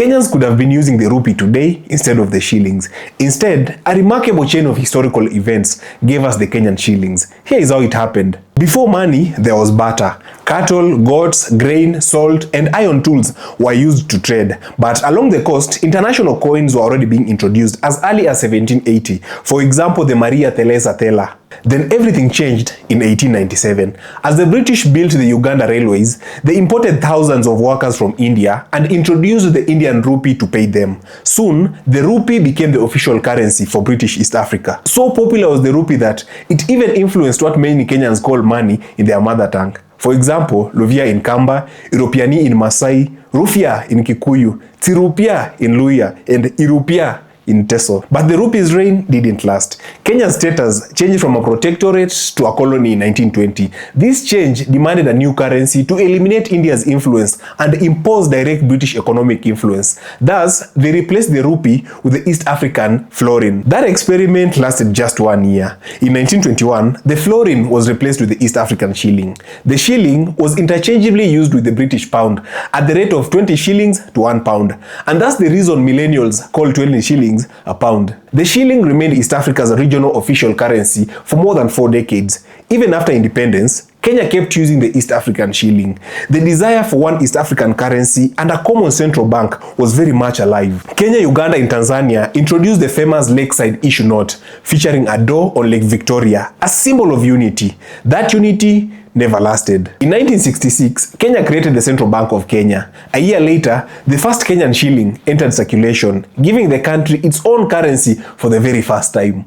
Kenyans could have been using the rupee today instead of the shillings. Instead, a remarkable chain of historical events gave us the Kenyan shillings. Here is how it happened. Before money, there was barter. Cattle, goats, grain, salt, and iron tools were used to trade. But along the coast, international coins were already being introduced as early as 1780. For example, the Maria Theresa Teller. Then everything changed in 1897. As the British built the Uganda railways, they imported thousands of workers from India and introduced the Indian rupee to pay them. Soon, the rupee became the official currency for British East Africa. So popular was the rupee that it even influenced what many Kenyans call money in their mother tongue. For example, Luvia in Kamba, Europeani in Masai, Rufia in Kikuyu, Tirupia in Luya, and Irupia in Teso. But the rupee's reign didn't last. Kenya's status changed from a protectorate to a colony in 1920. This change demanded a new currency to eliminate India's influence and impose direct British economic influence. Thus, they replaced the rupee with the East African florin. That experiment lasted just 1 year. In 1921, the florin was replaced with the East African shilling. The shilling was interchangeably used with the British pound at the rate of 20 shillings to 1 pound. And that's the reason millennials call 20 shillings a pound. The shilling remained East Africa's regional official currency for more than 4 decades. Even after independence, Kenya kept using the East African shilling. The desire for one East African currency and a common central bank was very much alive. Kenya, Uganda, and Tanzania introduced the famous Lakeside Issue Note, featuring a door on Lake Victoria, a symbol of unity. That unity never lasted. In 1966, Kenya created the Central Bank of Kenya. A year later, the first Kenyan shilling entered circulation, giving the country its own currency for the very first time.